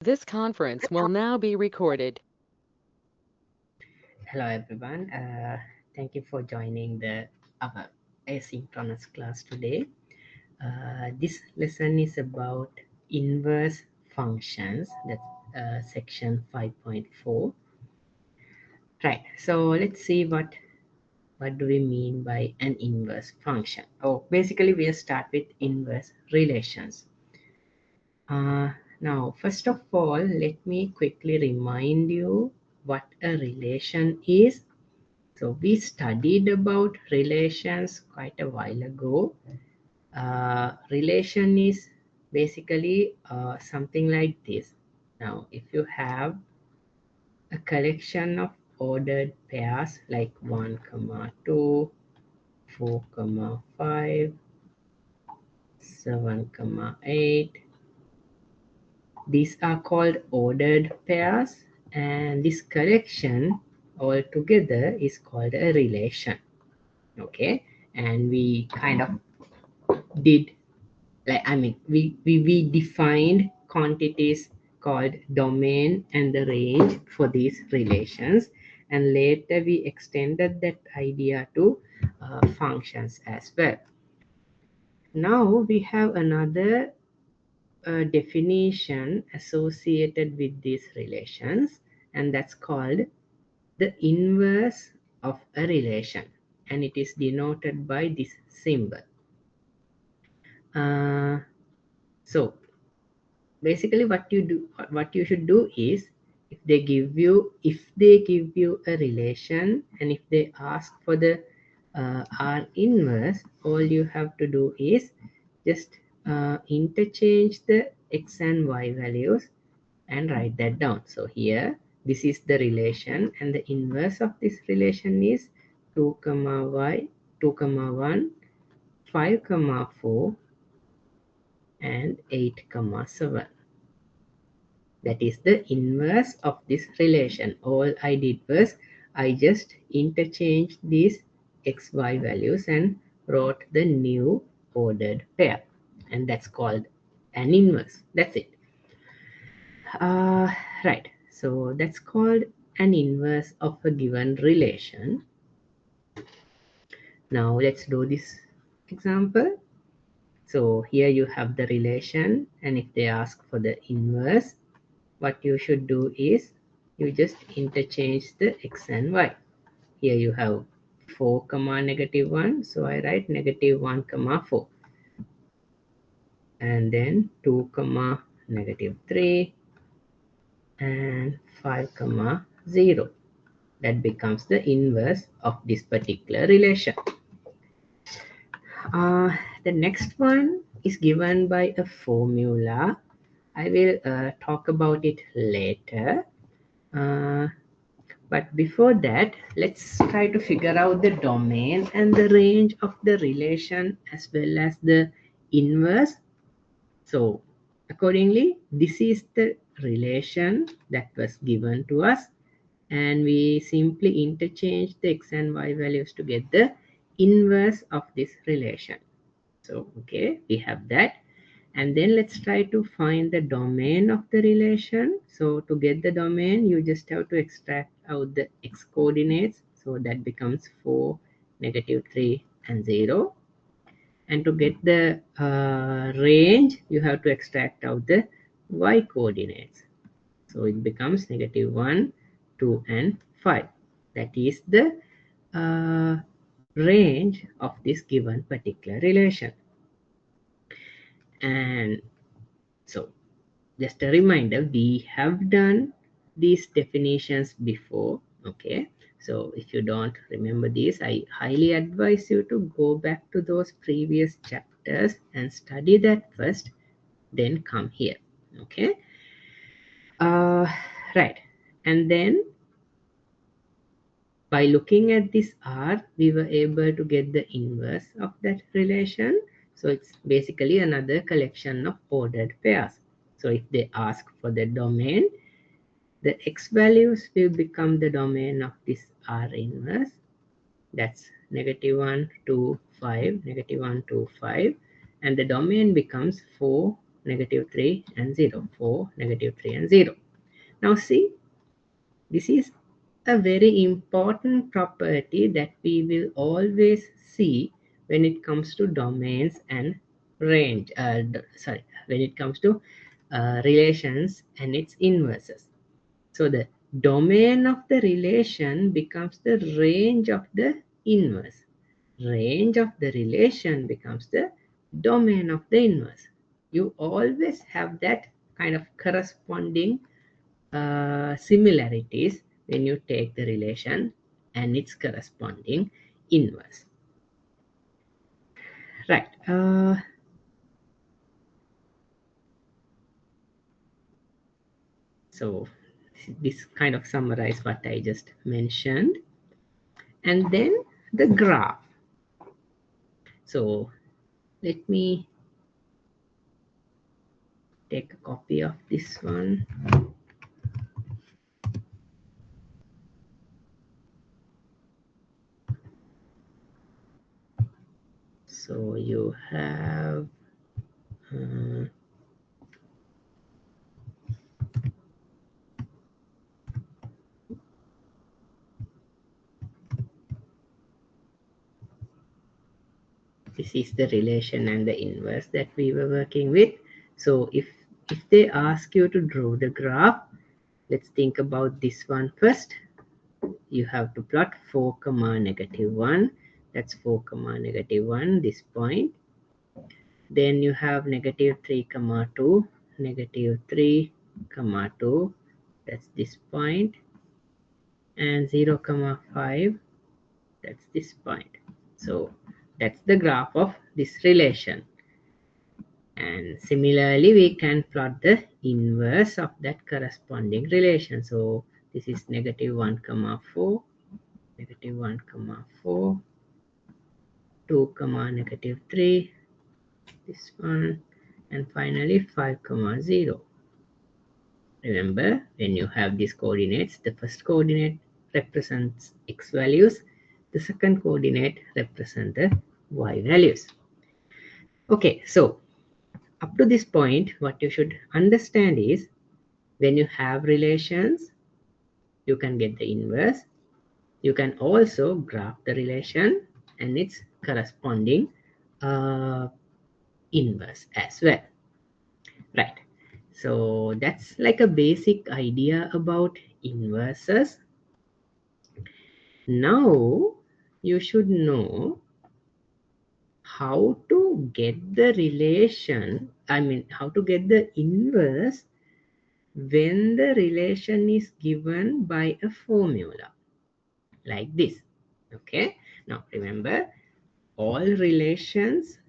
This conference will now be recorded. Hello everyone. Thank you for joining the our asynchronous class today. This lesson is about inverse functions. That's section 5.4. Right. So let's see what do we mean by an inverse function. Oh, basically we'll start with inverse relations. Now, first of all, let me quickly remind you what a relation is. So we studied about relations quite a while ago. Relation is basically something like this. Now, if you have a collection of ordered pairs like 1, comma 2, 4, comma 5, 7, comma 8, these are called ordered pairs, and this collection altogether is called a relation. Okay, and we kind of did we defined quantities called domain and the range for these relations, and later we extended that idea to functions as well. Now we have another definition associated with these relations, and that's called the inverse of a relation, and it is denoted by this symbol. uh, so basically what you should do is, if they give you a relation and if they ask for the R inverse, all you have to do is just interchange the x and y values and write that down. So here this is the relation, and the inverse of this relation is 2 comma y, 2 comma 1, 5 comma 4, and 8 comma 7. That is the inverse of this relation. All I did was I just interchanged these xy values and wrote the new ordered pair, and that's called an inverse. That's it. uh, right, so that's called an inverse of a given relation. Now let's do this example. So here you have the relation, and if they ask for the inverse, what you should do is you just interchange the x and y. Here you have 4 comma negative 1, so I write negative 1 comma 4, and then 2 comma negative 3, and 5 comma 0. That becomes the inverse of this particular relation. uh, the next one is given by a formula. I will talk about it later. uh, But before that, let's try to figure out the domain and the range of the relation as well as the inverse. So accordingly, this is the relation that was given to us, and we simply interchange the x and y values to get the inverse of this relation. So okay, we have that. And then let's try to find the domain of the relation. So to get the domain, you just have to extract out the x coordinates. So that becomes 4, negative 3, and 0. And to get the range, you have to extract out the y coordinates. So it becomes negative 1, 2, and 5. That is the uh, range of this given particular relation. And so just a reminder, we have done these definitions before. Okay, so if you don't remember these, I highly advise you to go back to those previous chapters and study that first, then come here. Okay. uh, right, and then by looking at this R, we were able to get the inverse of that relation. So it's basically another collection of ordered pairs. So if they ask for the domain, the x values will become the domain of this R inverse. That's negative 1, 2, 5, negative 1, 2, 5. And the domain becomes 4, negative 3 and 0. 4, negative 3 and 0. Now see, this is a very important property that we will always see when it comes to domains and range. When it comes to relations and its inverses. So the domain of the relation becomes the range of the inverse. Range of the relation becomes the domain of the inverse. You always have that kind of corresponding similarities when you take the relation and its corresponding inverse. Right. So this kind of summarize what I just mentioned. And then the graph. So let me take a copy of this one. So you have this is the relation and the inverse that we were working with. So if they ask you to draw the graph, let's think about this one first. You have to plot 4 comma negative 1. That's 4 comma negative 1, this point. Then you have negative 3 comma 2, negative 3 comma 2, that's this point. And 0 comma 5, that's this point. So that's the graph of this relation. And similarly, we can plot the inverse of that corresponding relation. So this is negative 1 comma 4, negative 1 comma 4, 2 comma negative 3, this one, and finally 5 comma 0. Remember, when you have these coordinates, the first coordinate represents x values, the second coordinate represents the y values. Okay, so up to this point, what you should understand is when you have relations, you can get the inverse. You can also graph the relation and its corresponding inverse as well. Right. So that's like a basic idea about inverses. Now you should know how to get the relation, how to get the inverse when the relation is given by a formula like this. Okay. Now remember, all relations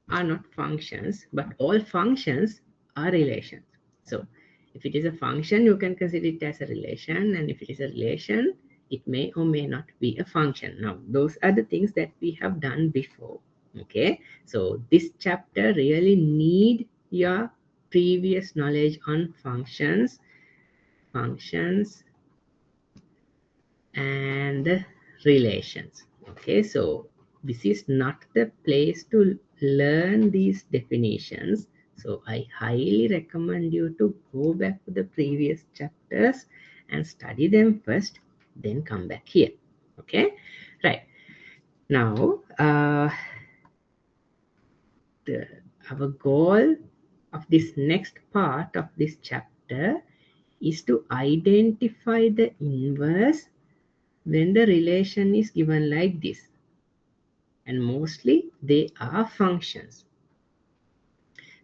are not functions, but all functions are relations. So if it is a function, you can consider it as a relation, and if it is a relation, it may or may not be a function. Now those are the things that we have done before. Okay, so this chapter really need your previous knowledge on functions and relations. Okay, so this is not the place to learn these definitions, so I highly recommend you to go back to the previous chapters and study them first, then come back here. Okay, right. Now our goal of this next part of this chapter is to identify the inverse when the relation is given like this, and mostly they are functions.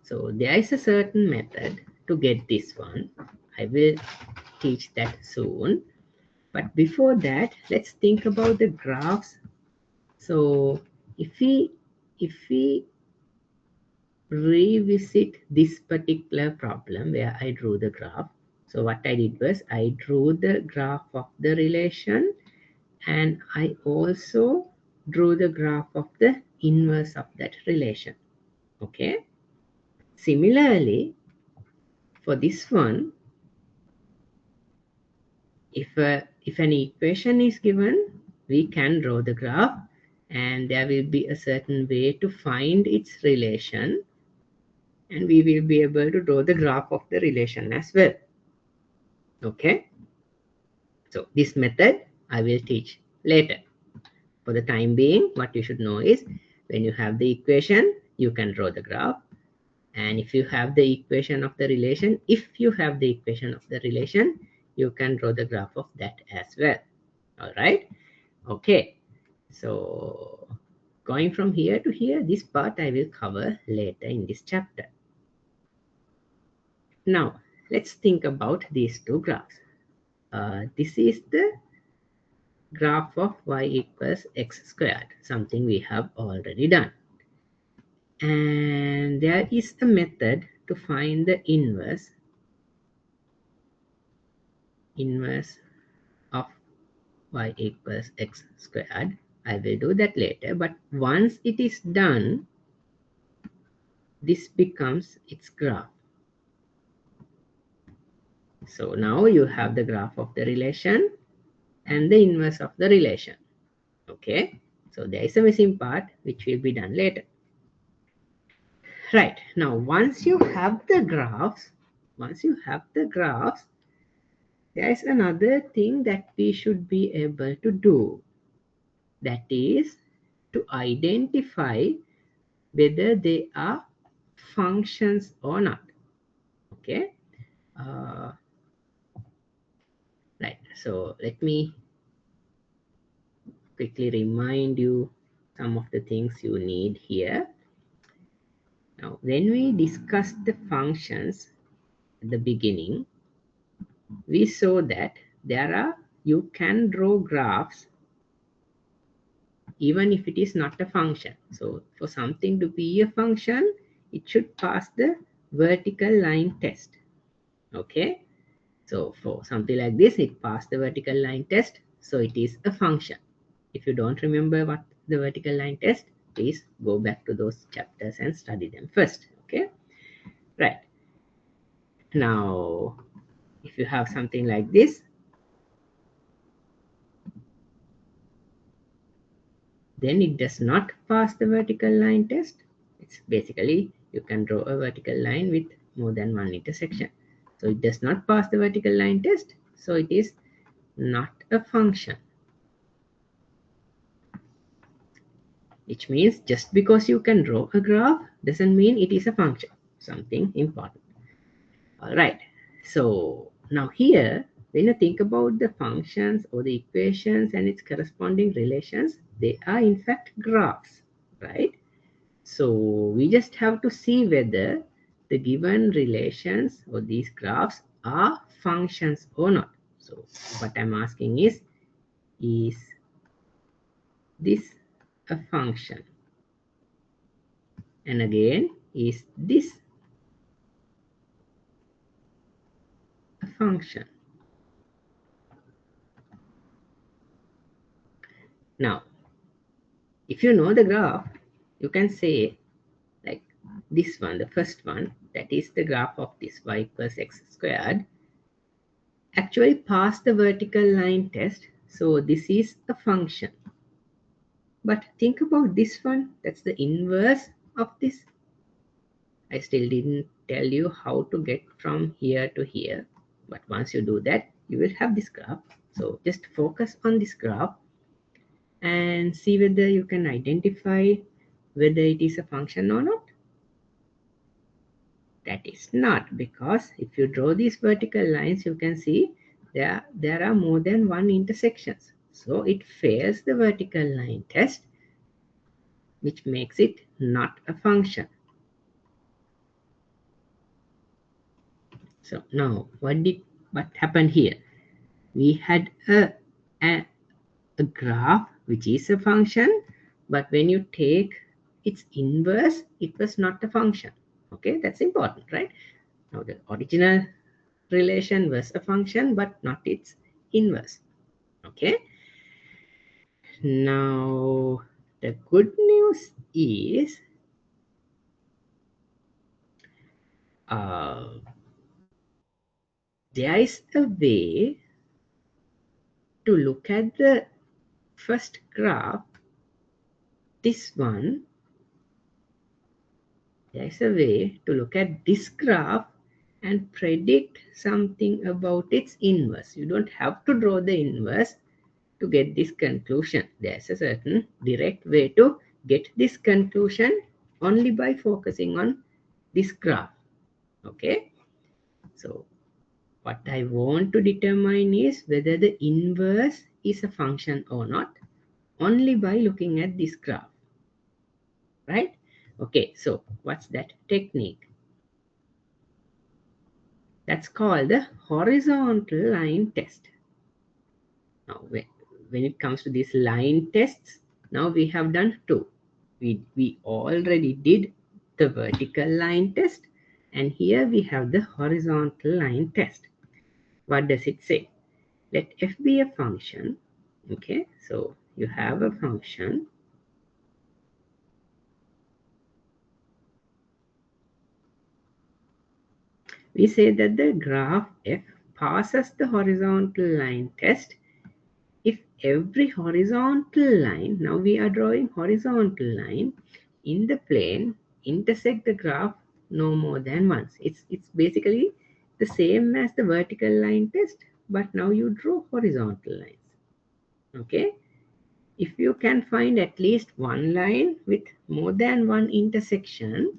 So there is a certain method to get this one. I will teach that soon, but before that, let's think about the graphs. So if we revisit this particular problem where I drew the graph, so what I did was I drew the graph of the relation, and I also drew the graph of the inverse of that relation. Okay. Similarly, for this one, if an equation is given, we can draw the graph, and there will be a certain way to find its relation. and we will be able to draw the graph of the relation as well. Okay, so this method I will teach later. For the time being, what you should know is when you have the equation, you can draw the graph. And if you have the equation of the relation, you can draw the graph of that as well. All right. Okay. So going from here to here, this part I will cover later in this chapter. Now, let's think about these two graphs. This is the graph of y equals x squared, something we have already done. And there is a method to find the inverse of y equals x squared. I will do that later, but once it is done, this becomes its graph. So now you have the graph of the relation and the inverse of the relation. Okay, so there is a missing part which will be done later. Right, now once you have the graphs, there is another thing that we should be able to do. That is to identify whether they are functions or not. Okay, uh, right, so let me quickly remind you some of the things you need here. Now when we discussed the functions at the beginning, we saw that you can draw graphs even if it is not a function. So for something to be a function, it should pass the vertical line test. Okay, so for something like this, it passed the vertical line test, so it is a function. If you don't remember what the vertical line test, please go back to those chapters and study them first. Okay, right. Now if you have something like this, then it does not pass the vertical line test. It's basically you can draw a vertical line with more than one intersection. So it does not pass the vertical line test, so it is not a function. Which means just because you can draw a graph doesn't mean it is a function. Something important. All right. So now here, when you think about the functions or the equations and its corresponding relations, they are in fact graphs, right? So we just have to see whether the given relations or these graphs are functions or not. So what I'm asking is this a function? And again, is this a function? Now, if you know the graph, you can say like this one, the first one, that is the graph of this y equals x squared, actually pass the vertical line test. So this is a function. But think about this one, that's the inverse of this. I still didn't tell you how to get from here to here. But once you do that, you will have this graph. So just focus on this graph and see whether you can identify whether it is a function or not. That is not, because if you draw these vertical lines, you can see there are more than one intersections. So it fails the vertical line test, which makes it not a function. So now what happened here? We had a graph which is a function, but when you take its inverse, it was not a function. Okay, that's important, right? Now the original relation was a function but not its inverse. Okay, now the good news is uh, there is a way to look at the first graph, this one, There's a way to look at this graph and predict something about its inverse. You don't have to draw the inverse to get this conclusion. There's a certain direct way to get this conclusion only by focusing on this graph. Okay, so what I want to determine is whether the inverse is a function or not only by looking at this graph, right? Okay, so what's that technique? That's called the horizontal line test. Now, when it comes to these line tests, now we have done two. We already did the vertical line test, and here we have the horizontal line test. What does it say? Let f be a function. Okay, so you have a function. We say that the graph f passes the horizontal line test if every horizontal line, now we are drawing horizontal line in the plane, intersect the graph no more than once. It's basically the same as the vertical line test, but now you draw horizontal lines. Okay, if you can find at least one line with more than one intersection,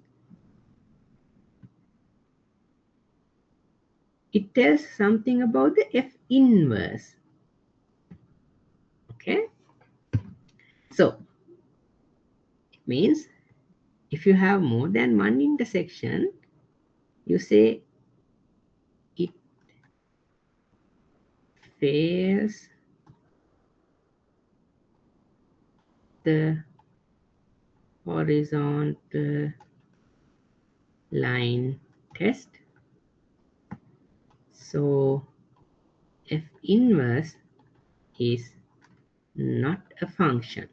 it tells something about the f inverse. Okay, so it means if you have more than one intersection, you say it fails the horizontal line test. So f inverse is not a function.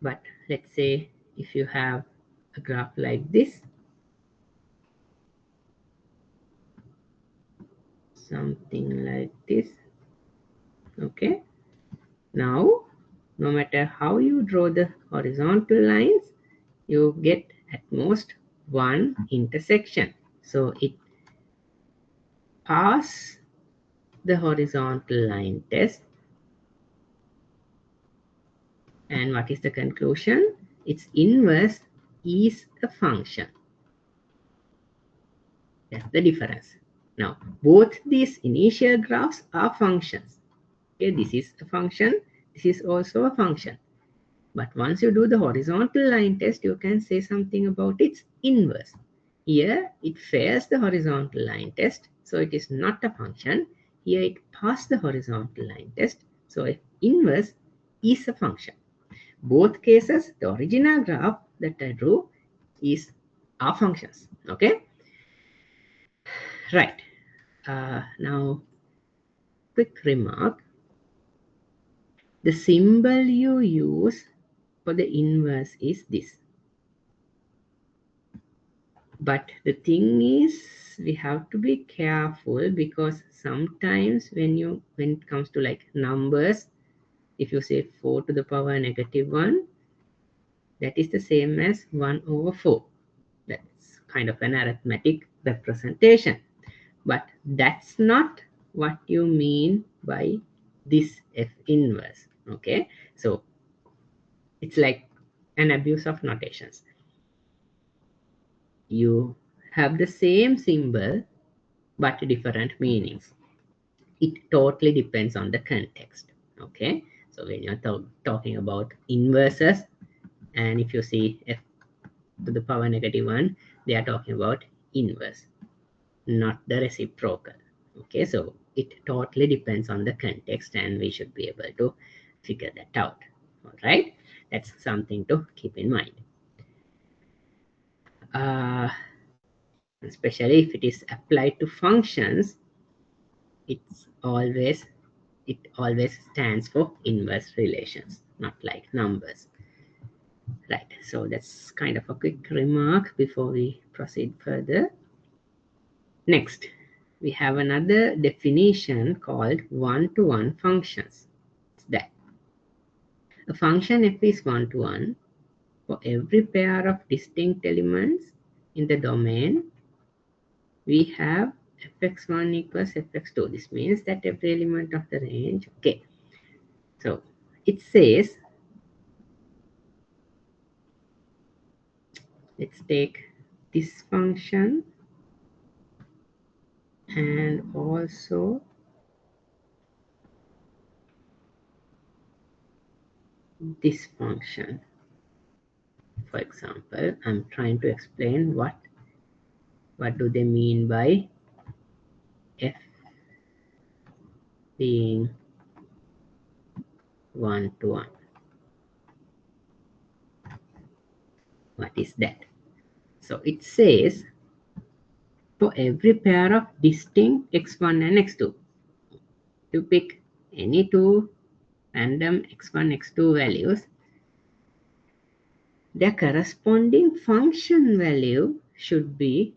But let's say if you have a graph like this, something like this. Okay, now no matter how you draw the horizontal lines, you get at most one intersection. So it passes the horizontal line test. And what is the conclusion? Its inverse is a function. That's the difference. Now, both these initial graphs are functions. Okay, this is a function, this is also a function. But once you do the horizontal line test, you can say something about its inverse. Here, it fails the horizontal line test, so it is not a function. Here, it passed the horizontal line test, so its inverse is a function. Both cases, the original graph that I drew are functions. Okay, right. Now, quick remark. The symbol you use for the inverse is this. But the thing is, we have to be careful because sometimes when it comes to like numbers, if you say 4 to the power negative 1, that is the same as 1 over 4. That's kind of an arithmetic representation. But that's not what you mean by this F inverse. Okay, so it's like an abuse of notations. You have the same symbol but different meanings. It totally depends on the context. Okay, so when you're talking about inverses, and if you see F to the power negative 1, they are talking about inverse, not the reciprocal. Okay, so it totally depends on the context and we should be able to figure that out. All right, that's something to keep in mind, uh, especially if it is applied to functions. it's always it always stands for inverse relations, not like numbers, right? So that's kind of a quick remark before we proceed further. Next, we have another definition called one-to-one functions. It's that a function f is one-to-one for every pair of distinct elements in the domain, we have fx1 equals fx2. This means that every element of the range, okay. So it says, let's take this function and also this function. For example, I'm trying to explain what do they mean by f being 1 to 1. What is that? So it says for every pair of distinct x1 and x2, you pick any two random x1, x2 values, their corresponding function value should be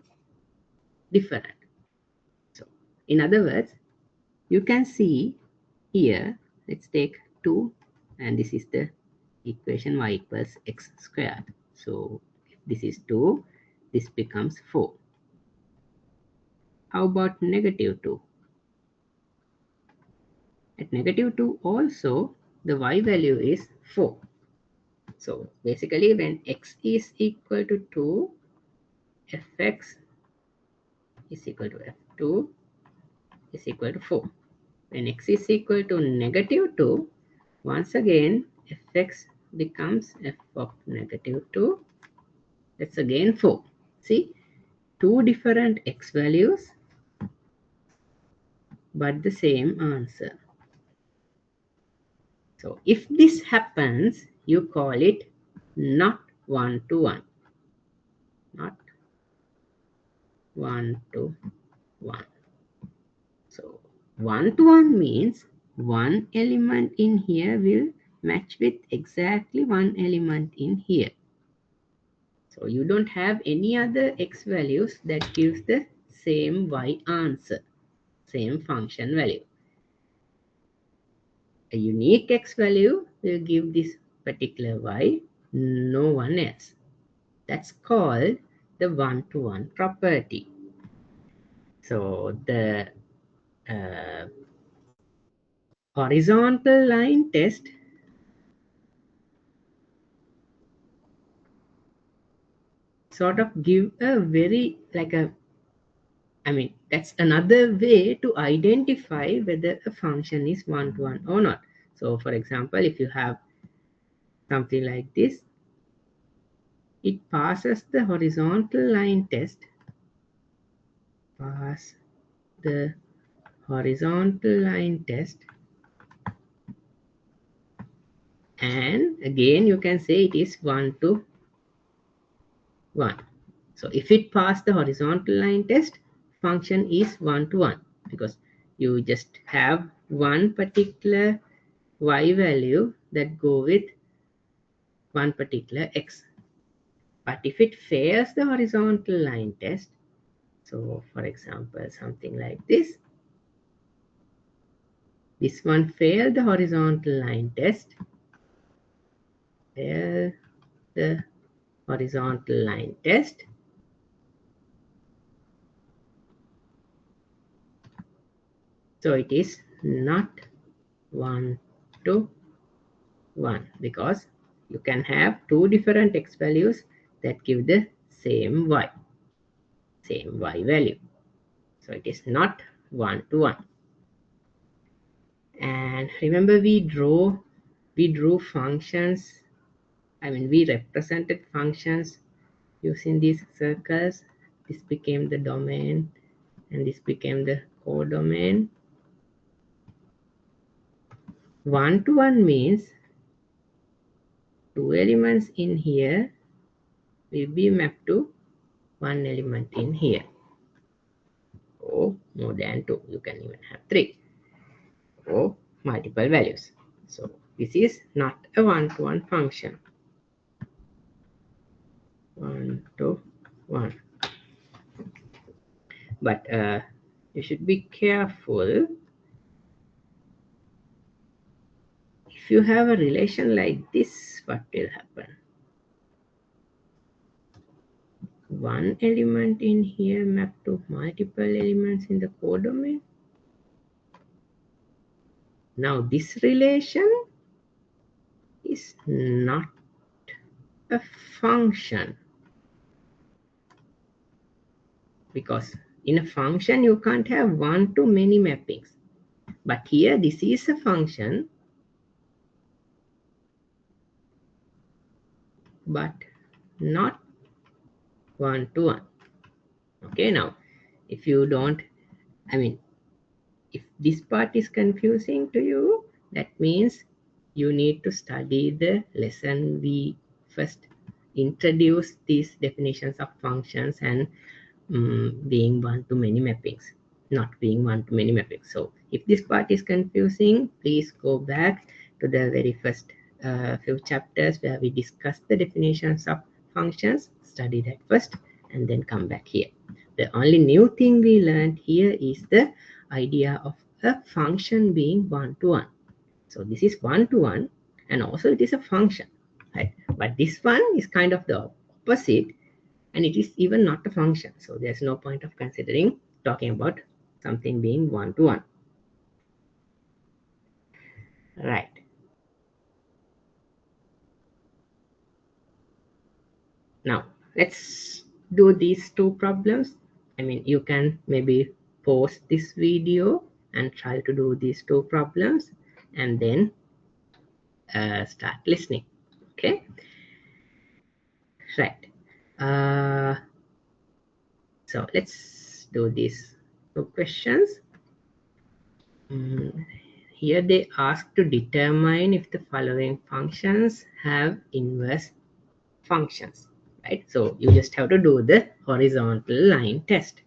different. So in other words, you can see here, let's take 2, and this is the equation y equals x squared. So if this is 2, this becomes 4. How about negative 2? At negative 2 also, the y value is 4. So basically when x is equal to 2, fx is equal to f2 is equal to 4. When x is equal to negative 2, once again fx becomes f of negative 2. That's again 4. See, two different x values but the same answer. So if this happens, you call it not 1 to 1. Not 1 to 1. So 1 to 1 means one element in here will match with exactly one element in here. So you don't have any other x values that gives the same y answer, same function value. A unique x value will give this particular y, no one else. That's called the one-to-one property. So the uh, horizontal line test sort of give a very that's another way to identify whether a function is one-to-one or not. So for example, if you have something like this, it passes the horizontal line test, pass the horizontal line test, and again you can say it is 1 to 1. So if it passed the horizontal line test, function is 1 to 1 because you just have one particular y value that go with one particular x. But if it fails the horizontal line test, so for example something like this one failed the horizontal line test, failed the horizontal line test, so it is not 1 to 1 because you can have two different x values that give the same y value. So it is not 1 to 1. And remember we drew functions, we represented functions using these circles. This became the domain and this became the codomain. 1 to 1 means two elements in here will be mapped to one element in here, or more than two. You can even have three or multiple values. So this is not a one-to-one function. 1 to 1. But you should be careful. If you have a relation like this, what will happen? one element in here mapped to multiple elements in the codomain. Now this relation is not a function, because in a function you can't have one to many mappings. But here this is a function, but not one to one. Okay, now if you don't, I mean, if this part is confusing to you, that means you need to study the lesson we first introduced these definitions of functions and being one to many mappings, not being one to many mappings. So if this part is confusing, please go back to the very first few chapters where we discussed the definitions of functions. Study that first and then come back here. The only new thing we learned here is the idea of a function being one to one. So this is one to one, and also it is a function, right? But this one is kind of the opposite, and it is even not a function. So there's no point of considering talking about something being one to one. Right. Now let's do these two problems. I mean, you can maybe pause this video and try to do these two problems and then start listening. Okay. Right. Uh, so let's do these two questions. Here they ask to determine if the following functions have inverse functions, right? So you just have to do the horizontal line test,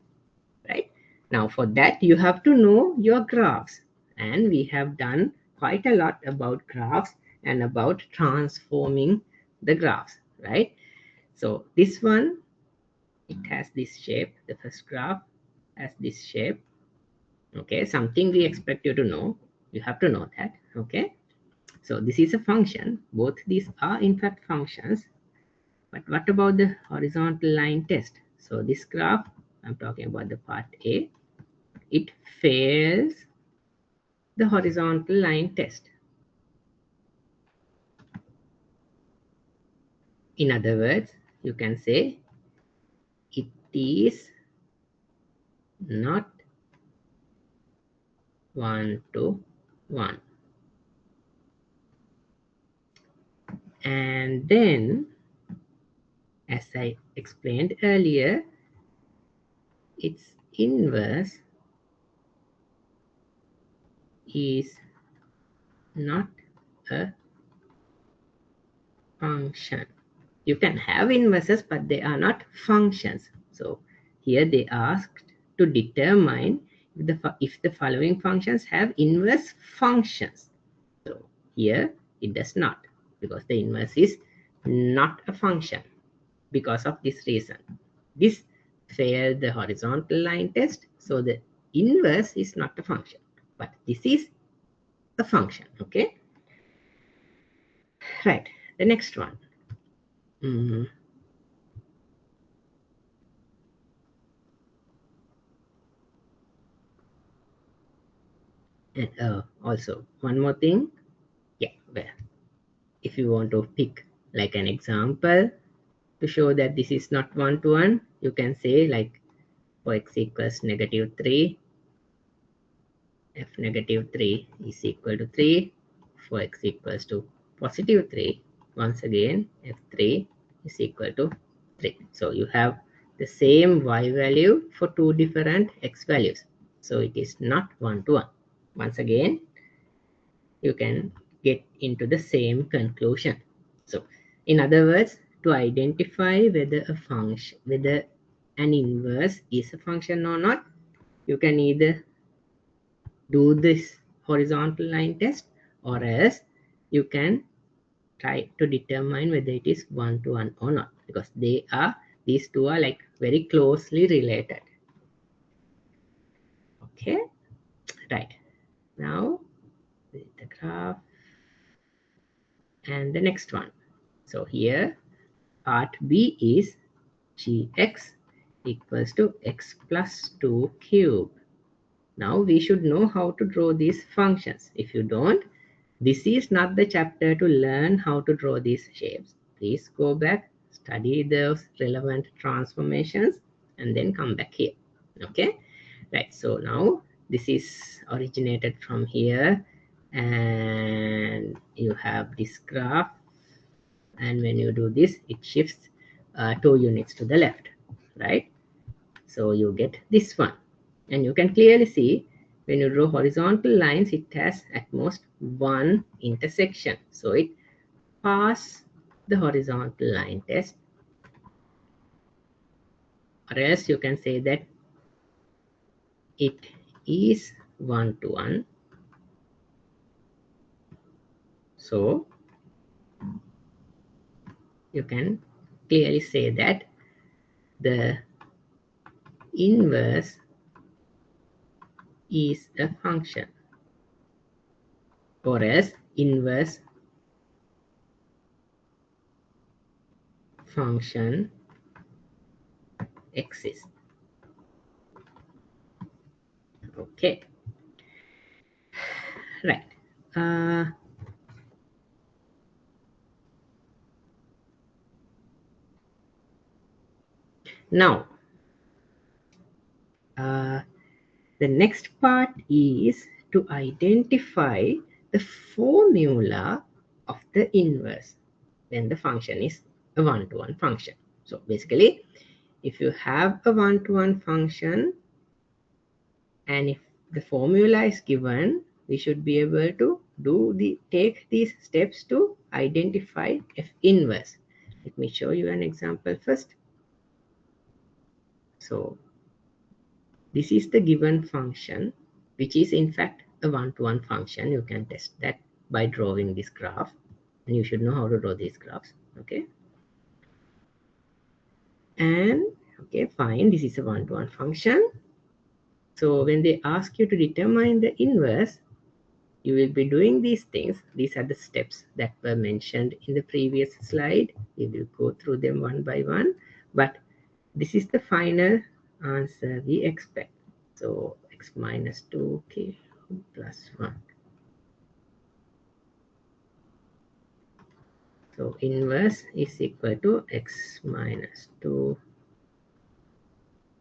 right? Now for that you have to know your graphs, and we have done quite a lot about graphs and about transforming the graphs, right? So this one, it has this shape. The first graph has this shape. Okay, something we expect you to know. You have to know that. Okay, so this is a function. Both these are in fact functions. But what about the horizontal line test? So this graph, I'm talking about the part A, it fails the horizontal line test. In other words, you can say it is not one to one. And then, as I explained earlier, its inverse is not a function. You can have inverses, but they are not functions. So here they asked to determine if the following functions have inverse functions. So here it does not, because the inverse is not a function. Because of this reason, this failed the horizontal line test. So the inverse is not a function, but this is a function. Okay, right. The next one. And also one more thing, yeah, well, if you want to pick like an example to show that this is not one to one, you can say like for x equals -3, f -3 is equal to 3. For x equals to +3, once again f3 is equal to 3. So you have the same y value for two different x values, so it is not one to one. Once again, you can get into the same conclusion. So in other words, to identify whether a function, whether an inverse is a function or not, you can either do this horizontal line test, or else you can try to determine whether it is one to one or not, because these two are like very closely related. Okay, right. Now the graph and the next one. So here part B is gx equals to x plus 2 cube. Now we should know how to draw these functions. If you don't, this is not the chapter to learn how to draw these shapes. Please go back, study those relevant transformations, and then come back here. Okay, right. So now this is originated from here, and you have this graph, and when you do this, it shifts 2 units to the left, right? So you get this one, and you can clearly see when you draw horizontal lines, it has at most one intersection. So it passes the horizontal line test, or else you can say that it is one to one. So you can clearly say that the inverse is a function, or else inverse function exists. Okay, right. Now the next part is to identify the formula of the inverse when the function is a one-to-one function. So basically, if you have a one-to-one function, and if the formula is given, we should be able to take these steps to identify f inverse. Let me show you an example first. So this is the given function, which is in fact a one-to-one function. You can test that by drawing this graph, and you should know how to draw these graphs. Okay, and okay, fine, this is a one-to-one function. So when they ask you to determine the inverse, you will be doing these things. These are the steps that were mentioned in the previous slide. We will go through them one by one, but this is the final answer we expect. So x minus 2k plus 1. So inverse is equal to x minus 2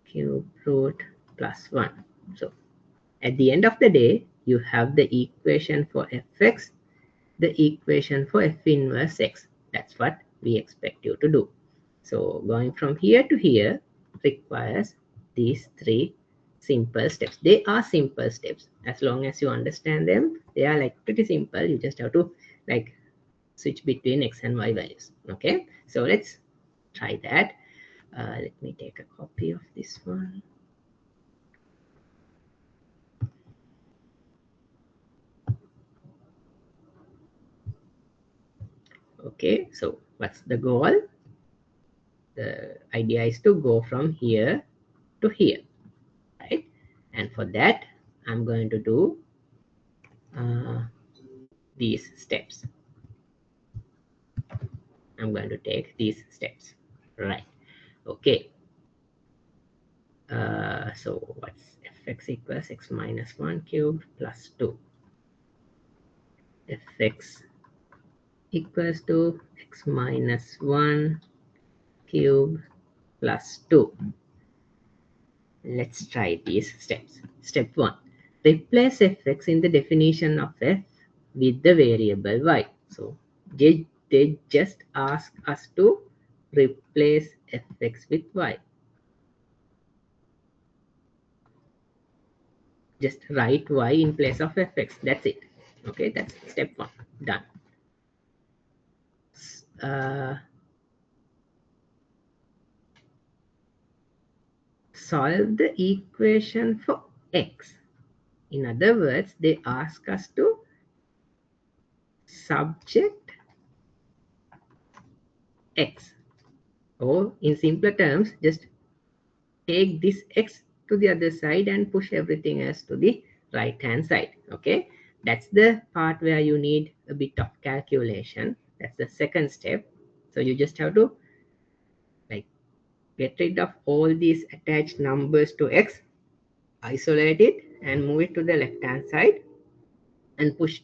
cube root plus 1. So at the end of the day, you have the equation for fx, the equation for f inverse x. That's what we expect you to do. So going from here to here requires these three simple steps. They are simple steps. As long as you understand them, they are like pretty simple. You just have to like switch between x and y values. Okay, so let's try that. Let me take a copy of this one. Okay, so what's the goal? The idea is to go from here to here, right? And for that, I'm going to do these steps. I'm going to take these steps, right? Okay. So what's fx equals x minus 1 cubed plus 2. Fx equals to x minus 1 cube plus 2. Let's try these steps. Step 1. Replace fx in the definition of f with the variable y. So they just ask us to replace fx with y. Just write y in place of fx. That's it. Okay, that's step 1. Done. Uh, Solve the equation for x. In other words, they ask us to subject x, or in simpler terms, just take this x to the other side and push everything else to the right hand side. Okay, that's the part where you need a bit of calculation. That's the second step. So you just have to like get rid of all these attached numbers to x, isolate it and move it to the left hand side and push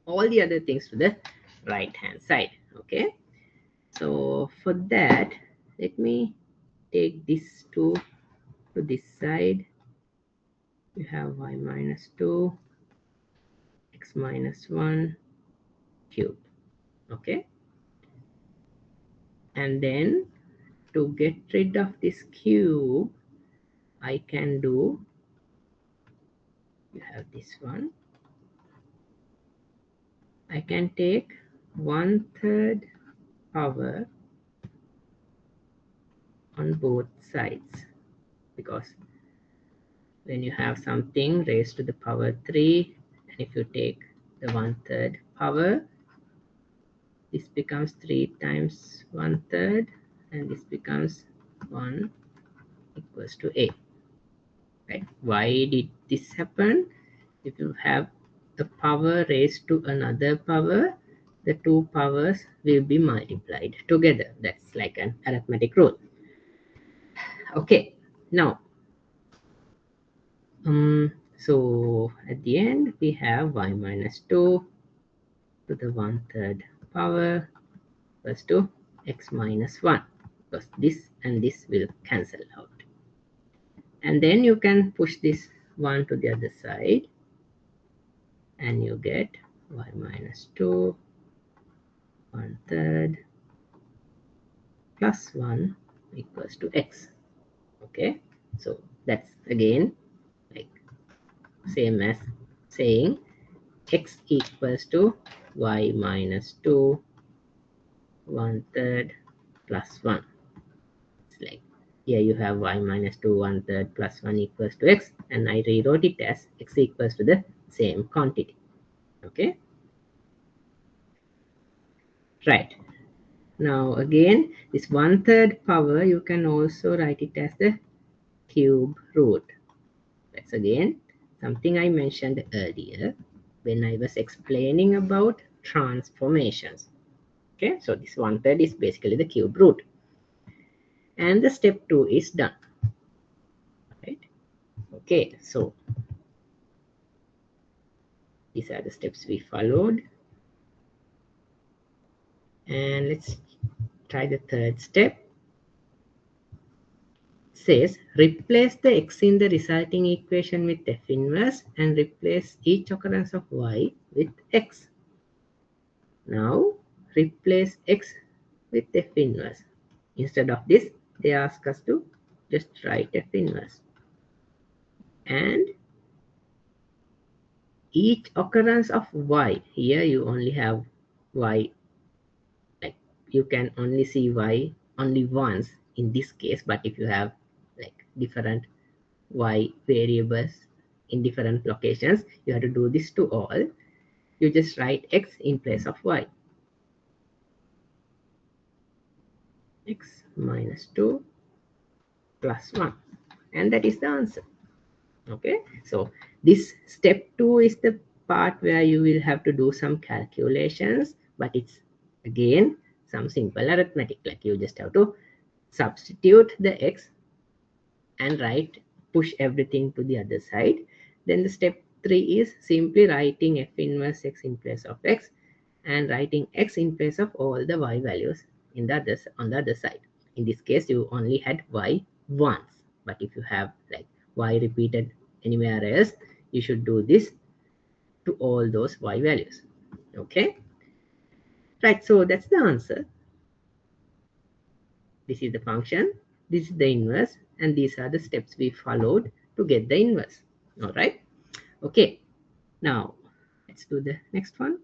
all the other things to the right hand side. Okay, so for that, let me take this 2 to this side. You have y minus 2 x minus 1 cube. Okay, and then to get rid of this cube, I can do, you have this one, I can take 1/3 power on both sides, because when you have something raised to the power 3, and if you take the 1/3 power, this becomes 3 times 1/3, and this becomes 1 equals to a. Right? Why did this happen? If you have a power raised to another power, the two powers will be multiplied together. That's like an arithmetic rule. Okay, now so at the end we have y minus 2 to the 1/3 power equals to x minus 1, because this and this will cancel out. And then you can push this 1 to the other side and you get y minus 2 1/3 plus 1 equals to x. Okay, so that's again like same as saying x equals to y minus 2 1/3 plus 1. It's like here you have y minus 2 1/3 plus 1 equals to x, and I rewrote it as x equals to the same quantity. Okay, right. Now again, this 1/3 power, you can also write it as the cube root. That's again something I mentioned earlier when I was explaining about transformations. Okay, so this 1/3 is basically the cube root. And the step 2 is done. Right? Okay, so these are the steps we followed. And let's try the third step. It says replace the x in the resulting equation with f inverse and replace each occurrence of y with x. Now replace x with f inverse. Instead of this, they ask us to just write f inverse. And each occurrence of y, here you only have y, like you can only see y only once in this case, but if you have like different y variables in different locations, you have to do this to all. You just write x in place of y. X minus 2 plus 1, and that is the answer. Okay, so this step 2 is the part where you will have to do some calculations, but it's again some simple arithmetic, like you just have to substitute the x and push everything to the other side. Then the step 3 is simply writing f inverse x in place of x and writing x in place of all the y values in the other, on the other side. In this case, you only had y once, but if you have like y repeated anywhere else, you should do this to all those y values. Okay, right, so that's the answer. This is the function, this is the inverse, and these are the steps we followed to get the inverse. All right, okay, now let's do the next one.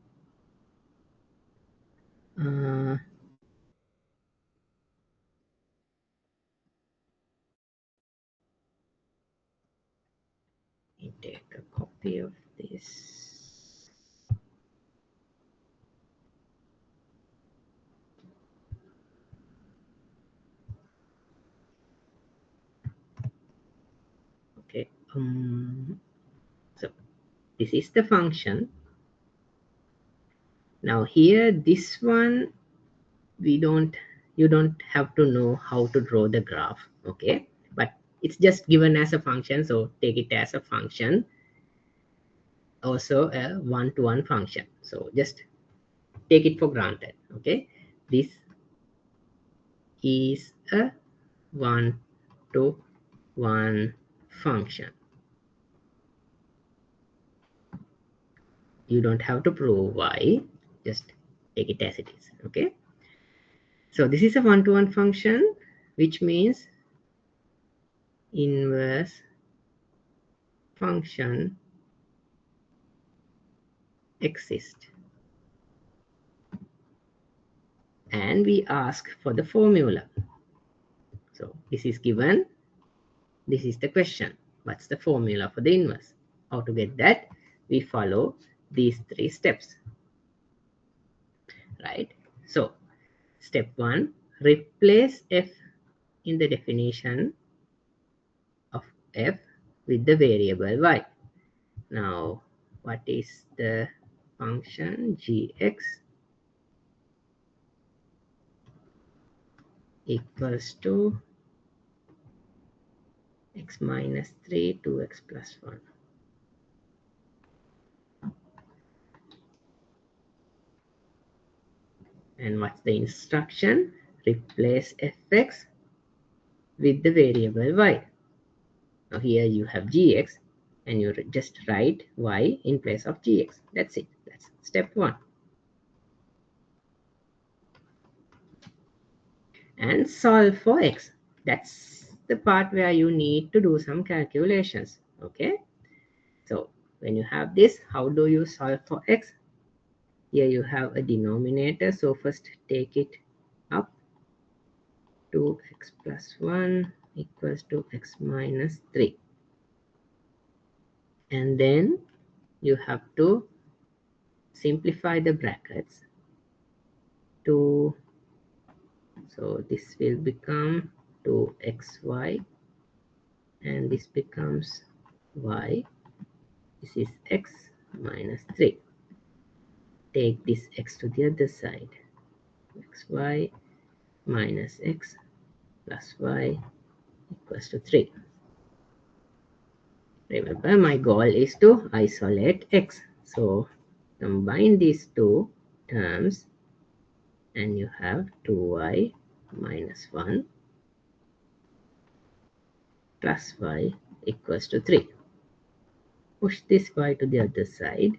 Let me take a copy of this. Okay, so this is the function. Now here, this one we don't you don't have to know how to draw the graph, okay? But it's just given as a function, so take it as a function, also a one-to-one function. So just take it for granted, okay? This is a one-to-one function. You don't have to prove why, just take it as it is, okay? So this is a one-to-one function, which means inverse function exists. And we ask for the formula. So this is given, this is the question. What's the formula for the inverse? How to get that? We follow these 3 steps, right? So step 1, replace f in the definition of f with the variable y. Now, what is the function gx equals to x minus 3 to x plus 1. And what's the instruction? Replace fx with the variable y. Now here you have gx, and you just write y in place of gx. That's it. That's step 1. And solve for x. That's the part where you need to do some calculations, okay? So when you have this, how do you solve for x? Here you have a denominator, so first take it up to x plus 1 equals to x minus 3. And then you have to simplify the brackets to, so this will become 2xy, and this becomes y. This is x minus 3. Take this x to the other side. Xy minus x plus y equals to 3. Remember, my goal is to isolate x. So combine these two terms and you have 2y minus 1 plus y equals to 3. Push this y to the other side.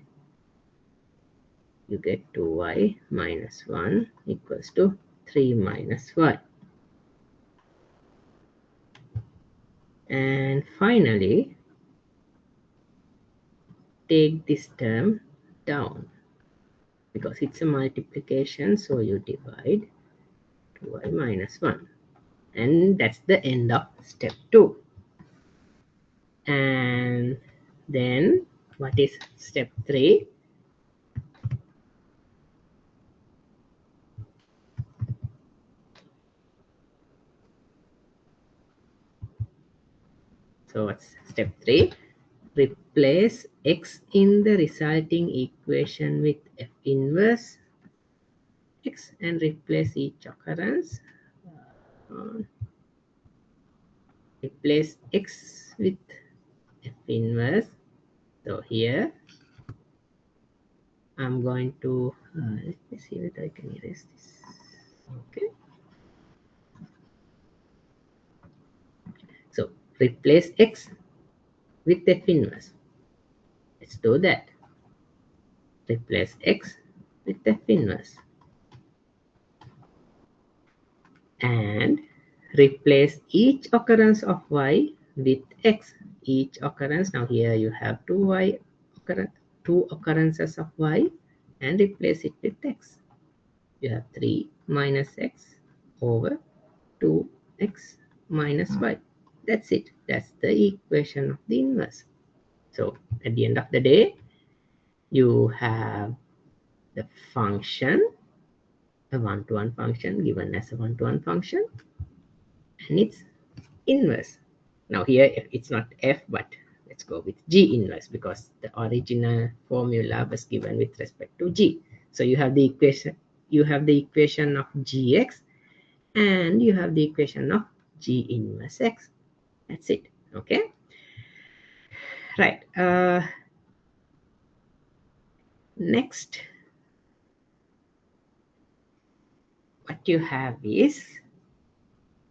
You get 2y minus 1 equals to 3 minus y. And finally, take this term down because it's a multiplication, so you divide 2y minus 1. And that's the end of step 2. And then what is step 3? So what's step 3? Replace x in the resulting equation with f inverse x and replace each occurrence. Replace x with f inverse. So here I'm going to let me see whether I can erase this. Okay. So replace x with f inverse. Let's do that. Replace x with f inverse. And replace each occurrence of y with x. Each occurrence, now here you have two occurrences of y, and replace it with x. You have 3 minus x over 2x minus y. That's it. That's the equation of the inverse. So at the end of the day, you have the function, a one-to-one function given as a one-to-one function, and its inverse. Now here it's not f, but let's go with g inverse because the original formula was given with respect to g. So you have the equation of gx and you have the equation of G inverse X. That's it. Okay. Right. Next, what you have is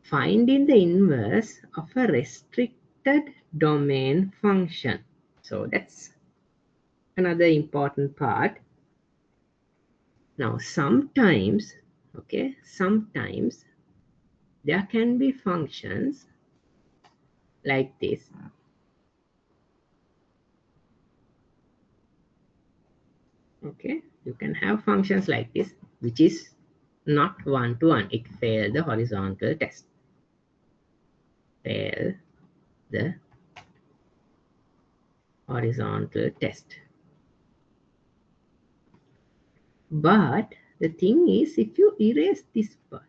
finding the inverse of a restricted domain function. So that's another important part. Now, sometimes there can be functions like this. Okay, you can have functions like this, which is not one-to-one. It failed the horizontal test. Fail the horizontal test. But the thing is, if you erase this part,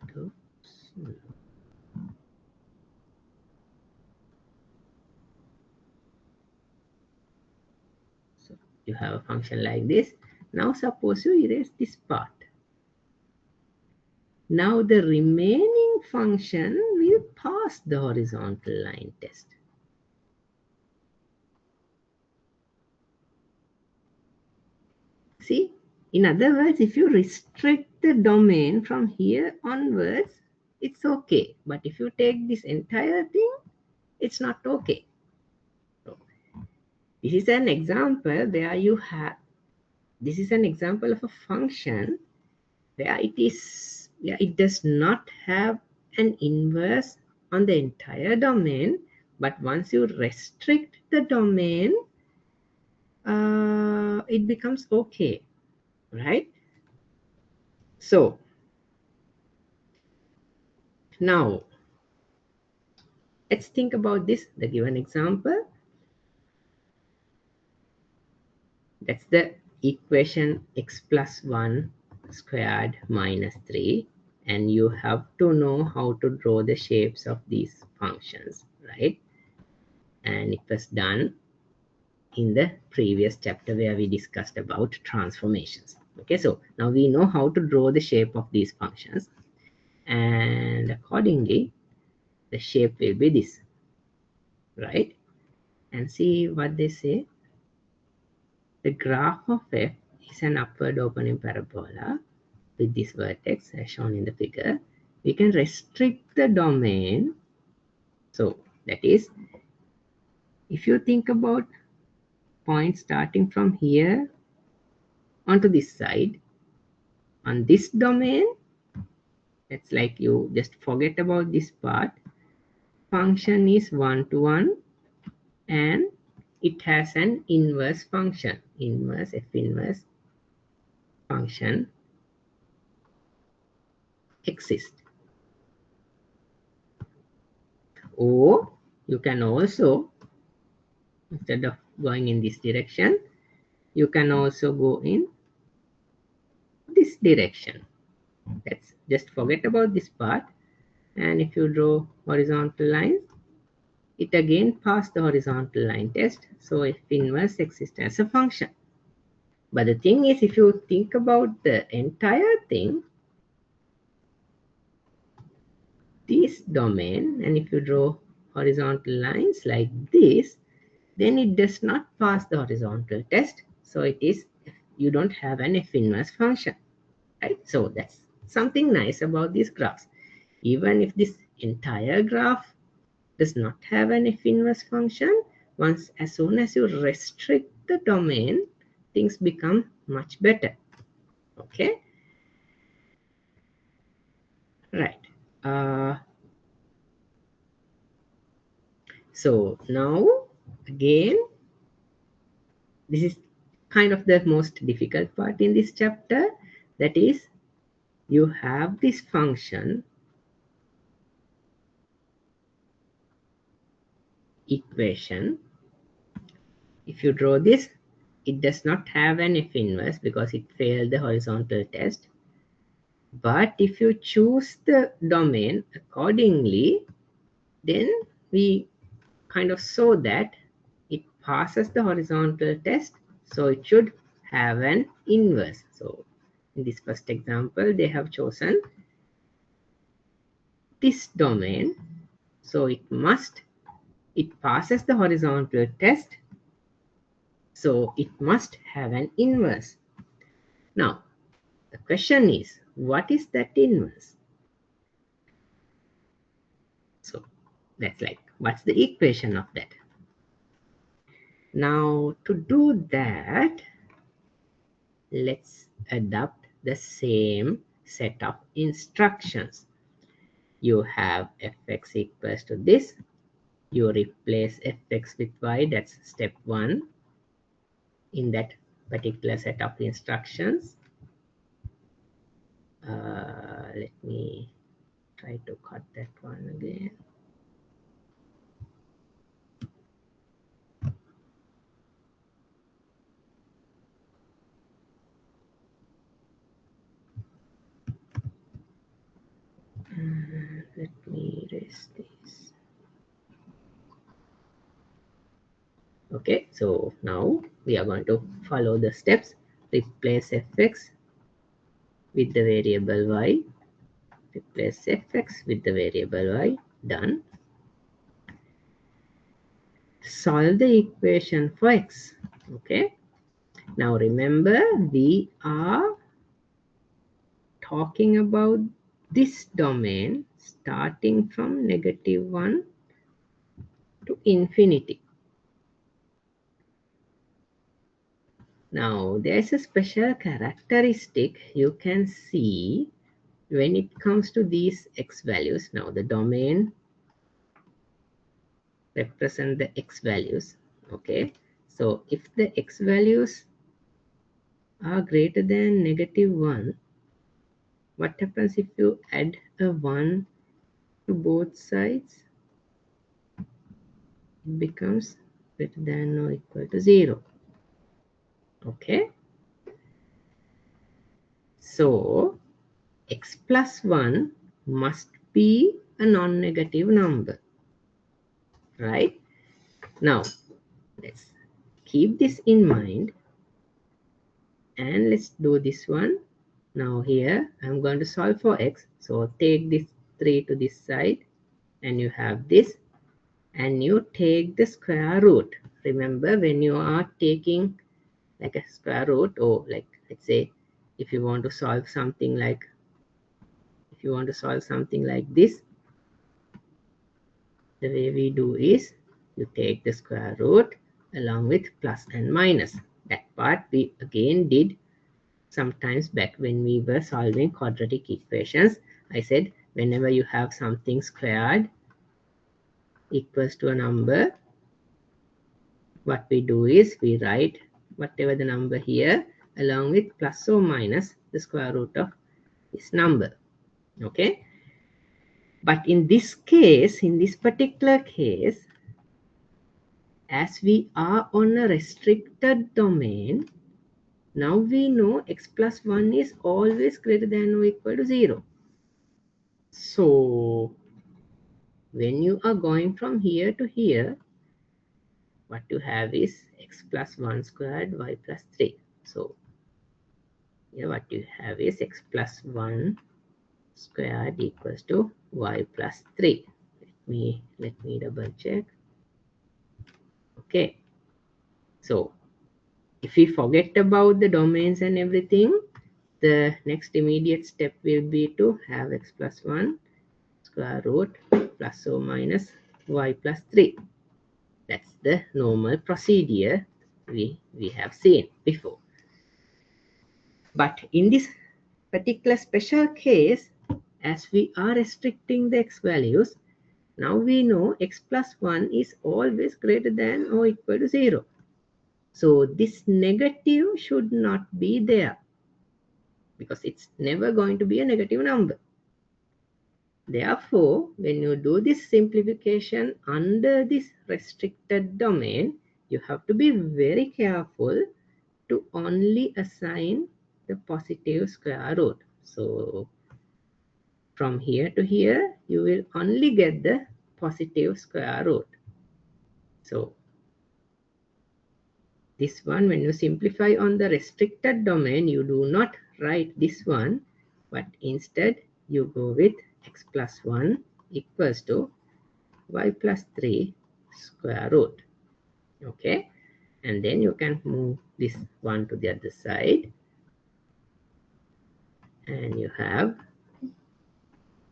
so you have a function like this. Now suppose you erase this part. Now the remaining function will pass the horizontal line test. See, in other words, if you restrict the domain from here onwards, it's okay. But if you take this entire thing, it's not okay. So this is an example where you have, this is an example of a function where it does not have an inverse on the entire domain, but once you restrict the domain, it becomes okay, right? So now let's think about this, the given example. That's the equation x plus 1 squared minus 3. And you have to know how to draw the shapes of these functions, right? And it was done in the previous chapter where we discussed about transformations. Okay, so now we know how to draw the shape of these functions. And accordingly, the shape will be this, right? And see what they say. The graph of f is an upward opening parabola with this vertex as shown in the figure. We can restrict the domain. So that is, if you think about points starting from here onto this side, on this domain, it's like you just forget about this part. Function is one-to-one and it has an inverse function. Inverse, f inverse function exists. Or you can also, instead of going in this direction, you can also go in this direction. Let's just forget about this part. And if you draw horizontal lines, it again passed the horizontal line test. So f inverse exists as a function. But the thing is, if you think about the entire thing, this domain, and if you draw horizontal lines like this, then it does not pass the horizontal test. So it is, you don't have an f inverse function, right? So that's something nice about these graphs. Even if this entire graph does not have an f inverse function, as soon as you restrict the domain, things become much better. Okay, right. So now again, this is kind of the most difficult part in this chapter. That is, you have this function equation. If you draw this, it does not have an f inverse because it failed the horizontal test. But if you choose the domain accordingly, then we kind of saw that it passes the horizontal test, so it should have an inverse. So in this first example, they have chosen this domain, so it passes the horizontal test, so it must have an inverse. Now, the question is, what is that inverse? So that's like, what's the equation of that? Now, to do that, let's adopt the same set of instructions. You have fx equals to this. You replace fx with y. That's step 1 in that particular set of instructions. Let me try to cut that one again. Let me erase this. Okay, so now we are going to follow the steps. Replace fx with the variable y. Replace fx with the variable y. Done. Solve the equation for x. Okay, now remember, we are talking about this domain starting from -1 to infinity. Now, there's a special characteristic you can see when it comes to these x values. Now, the domain represent the x values. Okay, so if the x values are greater than -1, what happens if you add a 1 to both sides? It becomes greater than or equal to 0. Okay, so x plus 1 must be a non-negative number, right? Now, let's keep this in mind and let's do this one. Now here, I'm going to solve for x. So take this 3 to this side and you have this, and you take the square root. Remember, when you are taking like a square root, or like, let's say, if you want to solve something like this, the way we do is you take the square root along with plus and minus. That part we again did sometimes back when we were solving quadratic equations. I said whenever you have something squared equals to a number, what we do is we write whatever the number here along with plus or minus the square root of this number. Okay, but in this case, in this particular case, as we are on a restricted domain, now we know x plus 1 is always greater than or equal to 0. So when you are going from here to here, what you have is x plus 1 squared y plus 3. So here what you have is x plus 1 squared equals to y plus 3. Let me double check. Okay, so if we forget about the domains and everything, the next immediate step will be to have x plus 1 square root plus or minus y plus 3. That's the normal procedure we have seen before. But in this particular special case, as we are restricting the x values, now we know x plus 1 is always greater than or equal to 0. So this negative should not be there, because it's never going to be a negative number. Therefore, when you do this simplification under this restricted domain, you have to be very careful to only assign the positive square root. So from here to here, you will only get the positive square root. So this one, when you simplify on the restricted domain, you do not write this one, but instead you go with x plus 1 equals to y plus 3 square root. Okay, and then you can move this one to the other side, and you have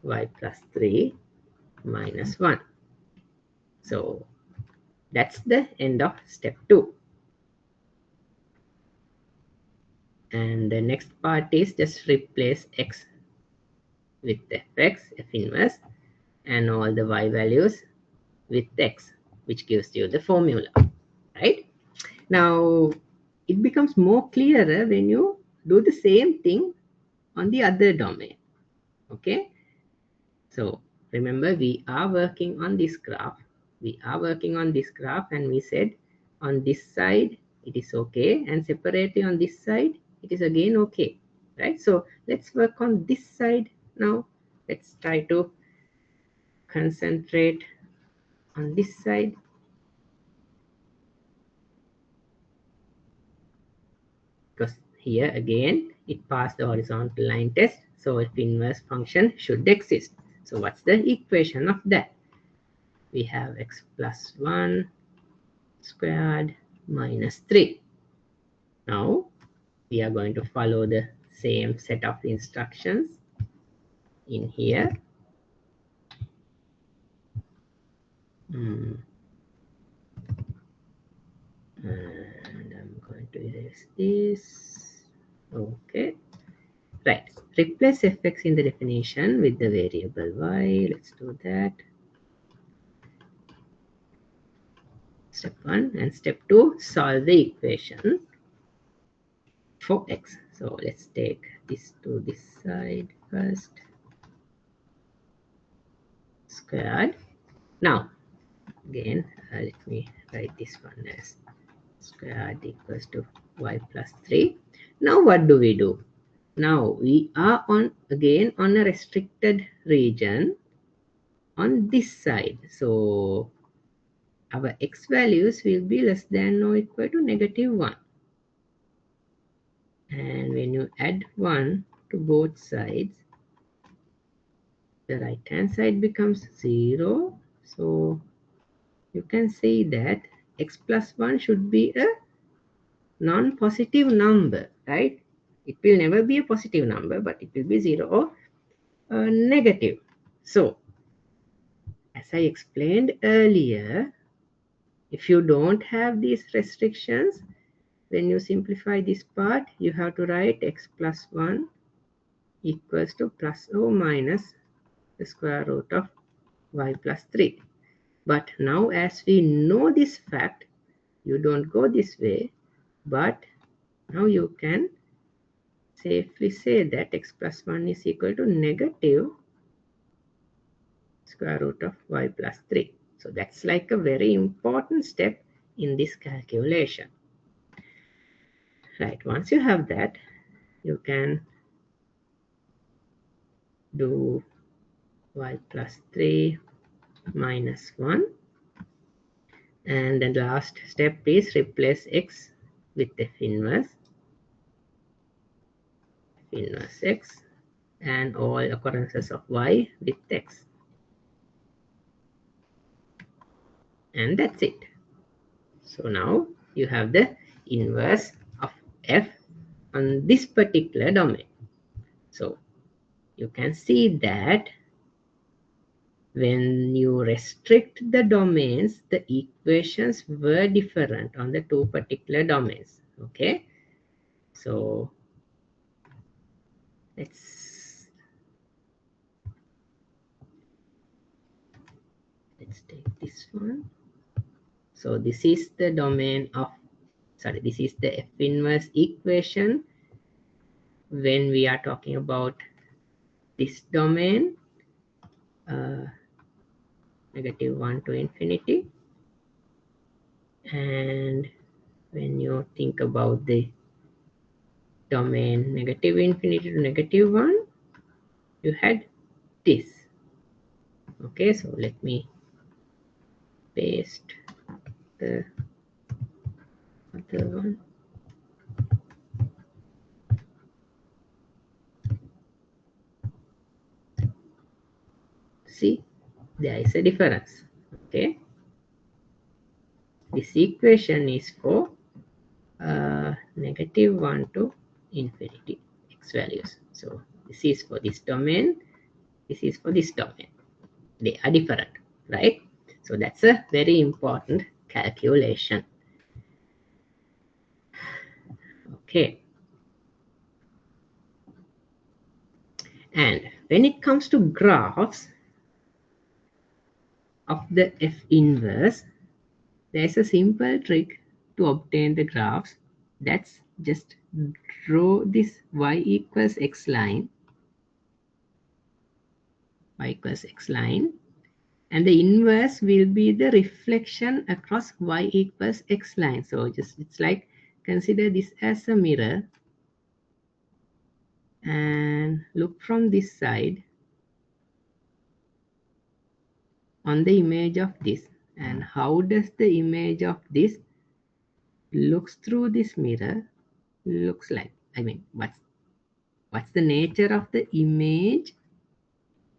y plus 3 minus 1. So that's the end of step 2. And the next part is just replace x with fx, f inverse, and all the y values with x, which gives you the formula, right? Now, it becomes more clearer when you do the same thing on the other domain, okay? So, remember, we are working on this graph. We are working on this graph, and we said on this side, it is okay, and separately on this side, it is again okay, right? So, let's work on this side now. Let's try to concentrate on this side. Because here again it passed the horizontal line test, so if inverse function should exist. So what's the equation of that? We have x plus 1 squared minus 3. Now we are going to follow the same set of instructions in here. And I'm going to erase this. Okay, right. Replace fx in the definition with the variable y. Let's do that. Step 1 and step 2, solve the equation for x. So let's take this to this side first. Squared. Now, again, let me write this one as squared equals to y plus 3. Now what do we do? Now we are again on a restricted region on this side. So our x values will be less than or equal to negative 1. And when you add 1 to both sides, the right hand side becomes 0. So you can say that x plus 1 should be a non-positive number, right? It will never be a positive number, but it will be 0 or negative. So as I explained earlier, if you don't have these restrictions, when you simplify this part, you have to write x plus 1 equals to plus or minus the square root of y plus 3. But now as we know this fact, you don't go this way, but now you can safely say that x plus 1 is equal to negative square root of y plus 3. So that's like a very important step in this calculation. Right, once you have that, you can do y plus 3 minus 1. And then the last step is replace x with f inverse x and all occurrences of y with x. And that's it. So now you have the inverse of f on this particular domain. So you can see that when you restrict the domains, the equations were different on the two particular domains. Okay, so let's take this one. So this is the domain of, sorry, this is the f inverse equation when we are talking about this domain, negative 1 to infinity. And when you think about the domain negative infinity to negative 1, you had this. Okay, so let me paste the other one. See, there is a difference. Okay, this equation is for -1 to infinity x values. So this is for this domain, this is for this domain. They are different, right? So that's a very important calculation. Okay, and when it comes to graphs of the f inverse, there's a simple trick to obtain the graphs. That's just draw this y equals x line, and the inverse will be the reflection across y equals x line. So just it's like, consider this as a mirror and look from this side on the image of this, and how does the image of this looks through this mirror looks like. I mean, what's the nature of the image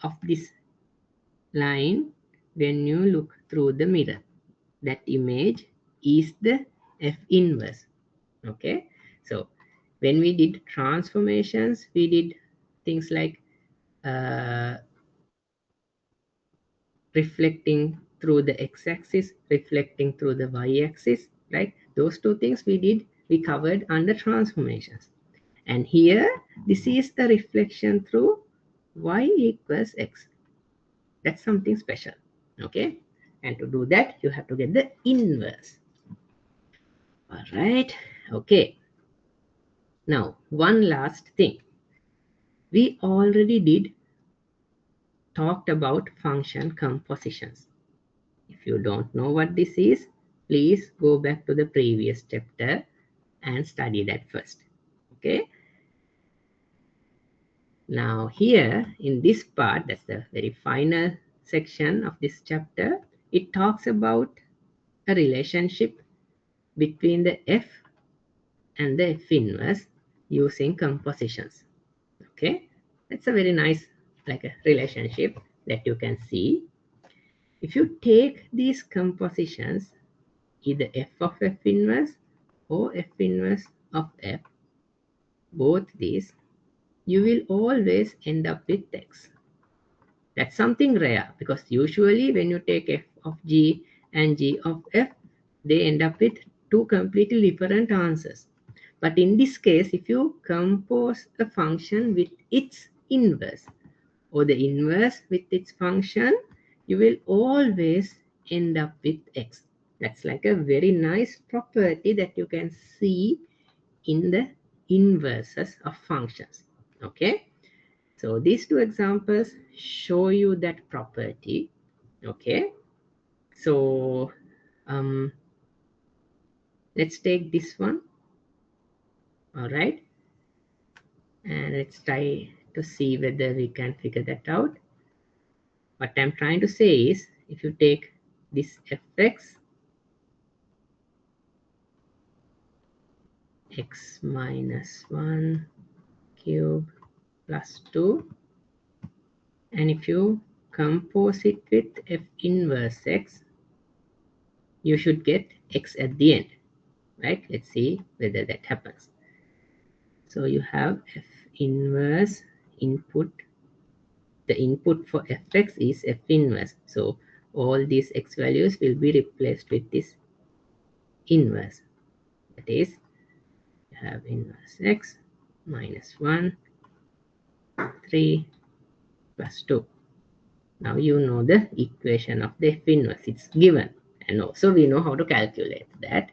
of this line when you look through the mirror? That image is the f inverse. Okay, so when we did transformations, we did things like uh, reflecting through the x-axis, reflecting through the y-axis, right? Those two things we covered under transformations. And here, this is the reflection through y equals x. That's something special, okay? And to do that, you have to get the inverse. All right, okay. Now, one last thing. We already talked about function compositions. If you don't know what this is, please go back to the previous chapter and study that first. Okay. Now here in this part, that's the very final section of this chapter, it talks about a relationship between the f and the f inverse using compositions. Okay. That's a very nice like a relationship that you can see. If you take these compositions, either f of f inverse or f inverse of f, both these, you will always end up with x. That's something rare, because usually when you take f of g and g of f, they end up with two completely different answers. But in this case, if you compose a function with its inverse or the inverse with its function, you will always end up with x. That's like a very nice property that you can see in the inverses of functions. Okay, so these two examples show you that property. Okay, so let's take this one. All right, and let's try to see whether we can figure that out. What I'm trying to say is, if you take this fx, x minus 1 cube plus 2, and if you compose it with f inverse x, you should get x at the end, right? Let's see whether that happens. So you have f inverse input. The input for fx is f inverse. So all these x values will be replaced with this inverse. That is, you have inverse x minus 1, 3 plus 2. Now you know the equation of the f inverse. It's given. And also we know how to calculate that.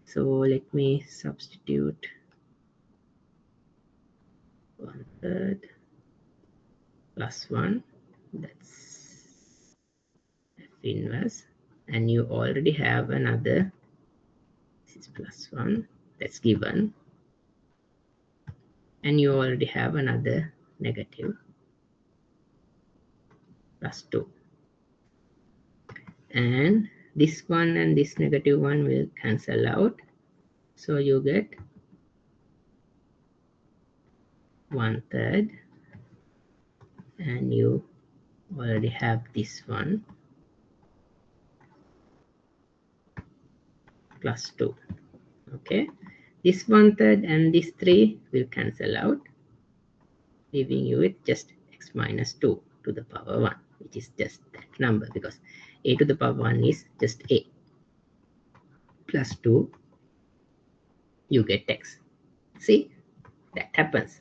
So let me substitute 1/3 plus 1. That's f inverse. And you already have another. This is plus 1. That's given. And you already have another negative plus 2. And this one and this negative one will cancel out. So you get 1/3, and you already have this one plus 2. Okay, this 1/3 and this 3 will cancel out, leaving you with just x minus 2 to the power 1, which is just that number, because a to the power 1 is just a. Plus 2, you get x. See, that happens.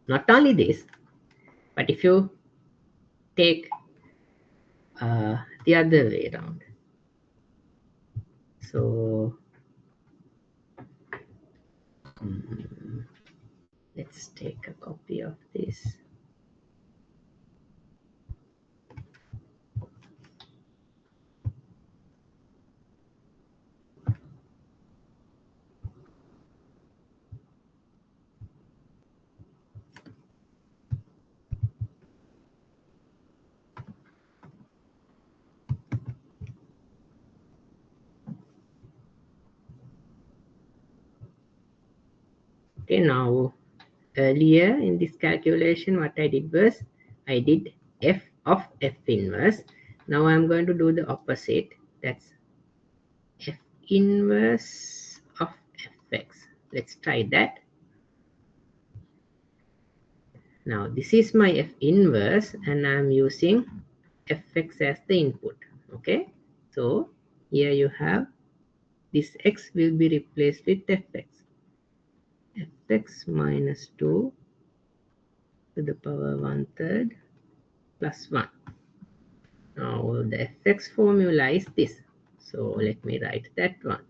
Not only this, but if you take the other way around, so let's take a copy of this. Okay, now earlier in this calculation, what I did was I did f of f inverse. Now I'm going to do the opposite. That's f inverse of fx. Let's try that. Now this is my f inverse and I'm using fx as the input. Okay, so here you have this x will be replaced with fx minus 2 to the power 1/3 plus 1. Now the fx formula is this. So let me write that one.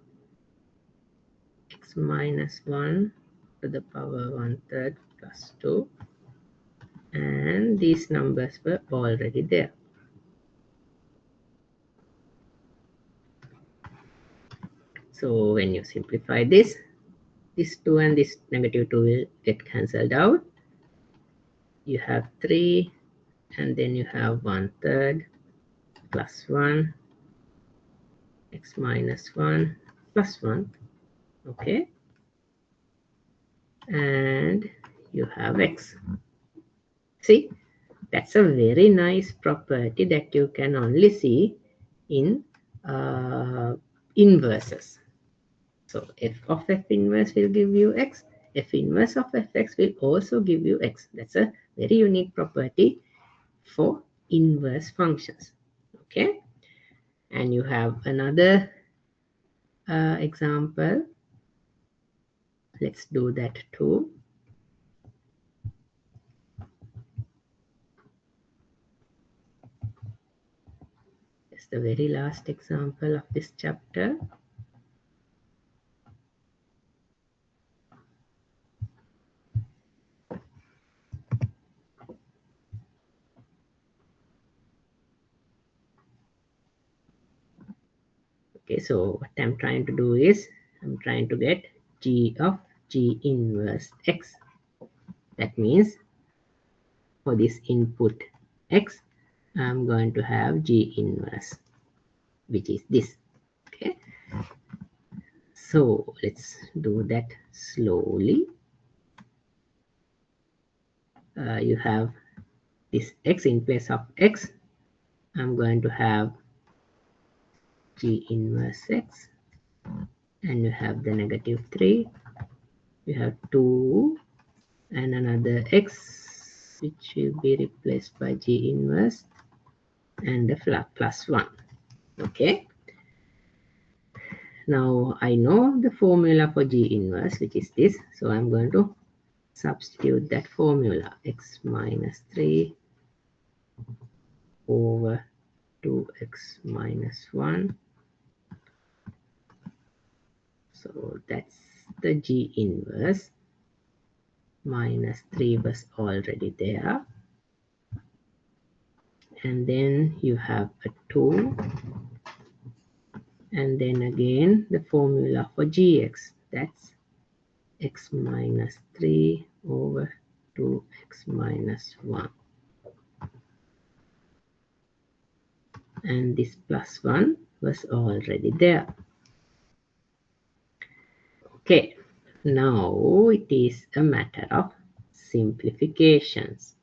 X minus 1 to the power 1/3 plus 2. And these numbers were already there. So when you simplify this 2 and this negative 2 will get cancelled out. You have 3 and then you have 1/3 plus 1, x minus 1 plus 1. Okay, and you have x. See, that's a very nice property that you can only see in inverses. So f of f inverse will give you x. F inverse of fx will also give you x. That's a very unique property for inverse functions. Okay, and you have another example. Let's do that too. It's the very last example of this chapter. Okay, so what I'm trying to do is I'm trying to get g of g inverse x. That means for this input x, I'm going to have g inverse, which is this. Okay, so let's do that slowly. You have this x in place of x. I'm going to have g inverse x, and you have the negative 3. You have 2 and another x, which will be replaced by g inverse and the plus 1. Okay, now I know the formula for g inverse, which is this, so I'm going to substitute that formula. X minus 3 over 2x minus 1. So that's the g inverse. Minus 3 was already there, and then you have a 2, and then again the formula for gx, that's x minus 3 over 2x minus 1, and this plus 1 was already there. Okay, now it is a matter of simplifications.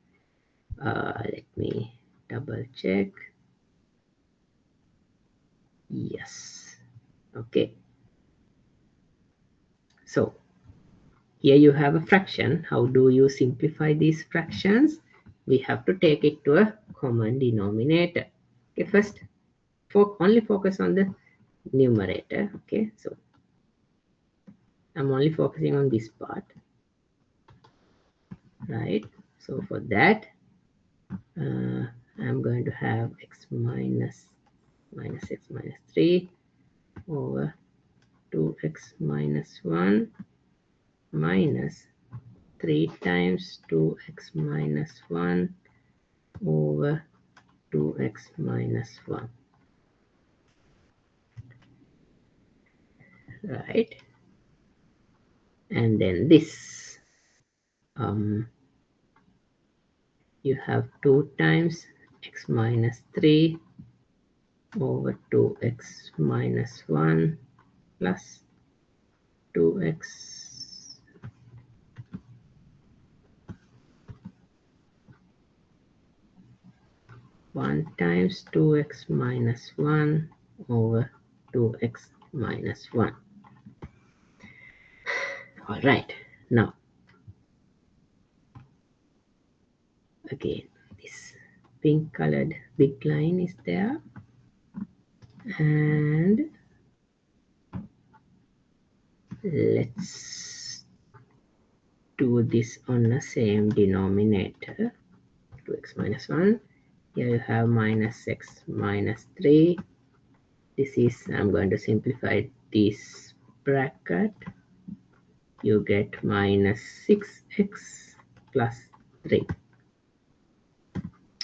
Let me double check. Yes. Okay. So here you have a fraction. How do you simplify these fractions? We have to take it to a common denominator. Okay, first only focus on the numerator. Okay, so I'm only focusing on this part, right? So for that, I'm going to have x minus x minus 3 over 2x minus 1 minus 3 times 2x minus 1 over 2x minus 1, right? And then this, you have 2 times x minus 3 over 2x minus 1 plus 2x 1 times 2x minus 1 over 2x minus 1. All right, now again this pink colored big line is there, and let's do this on the same denominator. 2x minus 1, here you have minus x minus 3. This is, I'm going to simplify this bracket. You get minus 6x plus 3.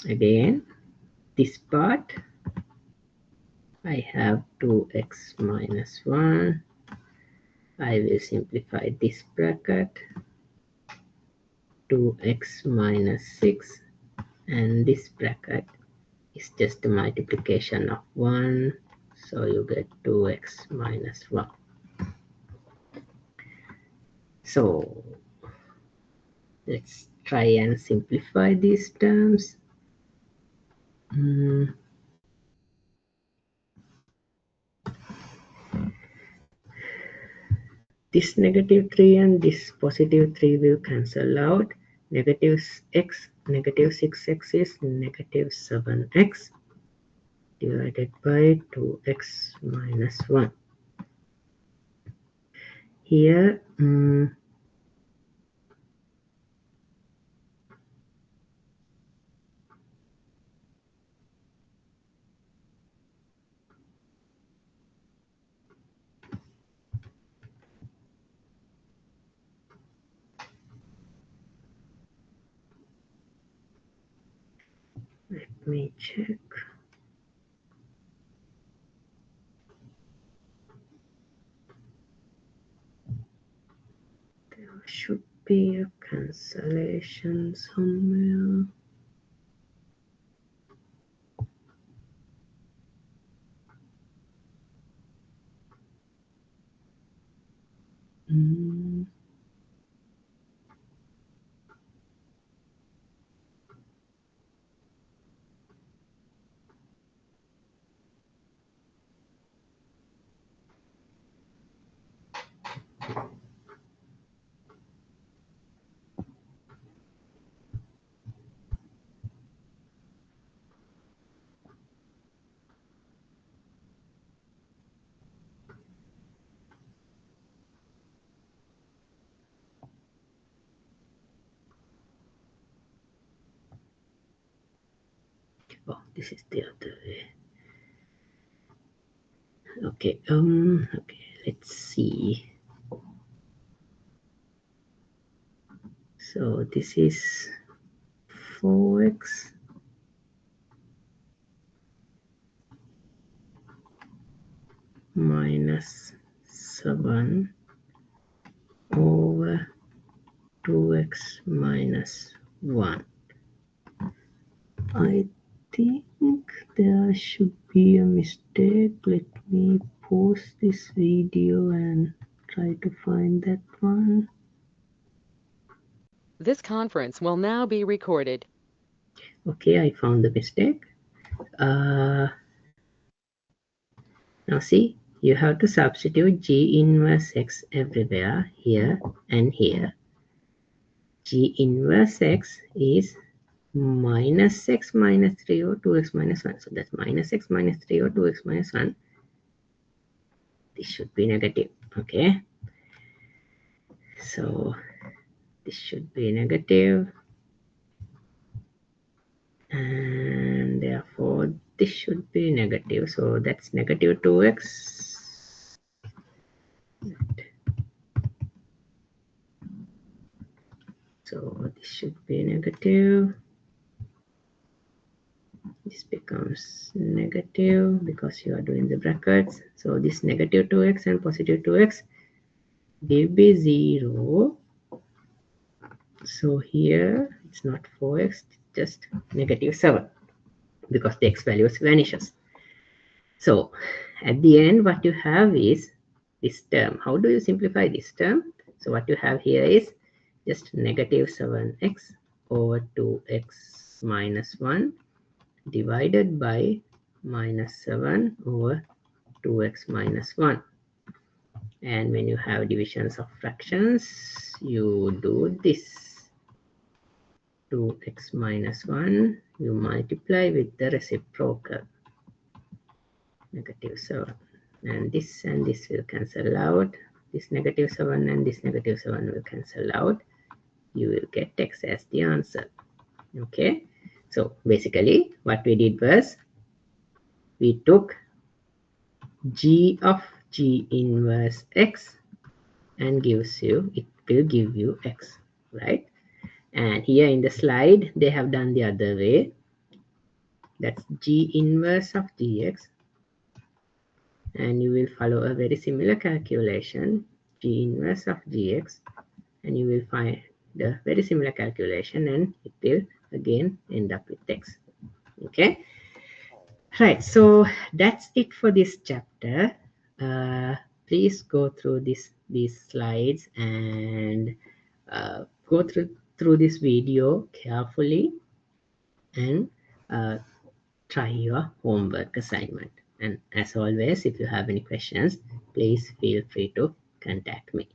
Again, this part, I have 2x minus 1. I will simplify this bracket. 2x minus 6, and this bracket is just a multiplication of 1, so you get 2x minus 1. So let's try and simplify these terms. This negative 3 and this positive 3 will cancel out. Negative x, negative 6x is negative 7x divided by 2x minus 1. Here, let me check. There should be a cancellation somewhere. Oh, this is the other way. Okay, okay, let's see. So this is 4x minus 7 over 2x minus 1. I think there should be a mistake. Let me pause this video and try to find that one. This conference will now be recorded. Okay, I found the mistake. Now see, you have to substitute G inverse X everywhere, here and here. G inverse X is minus X minus 3 or 2X minus 1. So that's minus X minus 3 or 2X minus 1. This should be negative. Okay. So this should be negative, and therefore this should be negative. So that's negative 2X. So this should be negative. This becomes negative because you are doing the brackets. So this negative 2x and positive 2x will be 0. So here it's not 4x, it's just negative 7 because the x values vanishes. So at the end what you have is this term. How do you simplify this term? So what you have here is just negative 7x over 2x minus 1 divided by minus 7 over 2x minus 1. And when you have divisions of fractions, you do this. 2x minus 1, you multiply with the reciprocal, negative 7. And this will cancel out. This negative 7 and this negative 7 will cancel out. You will get x as the answer. Okay. So basically what we did was we took g of g inverse x and it will give you x, right? And here in the slide they have done the other way. That's g inverse of gx, and you will follow a very similar calculation, g inverse of gx, and you will find the very similar calculation, and it will again end up with x. Okay, right, so that's it for this chapter. Please go through these slides and go through this video carefully, and try your homework assignment. And as always, if you have any questions, please feel free to contact me.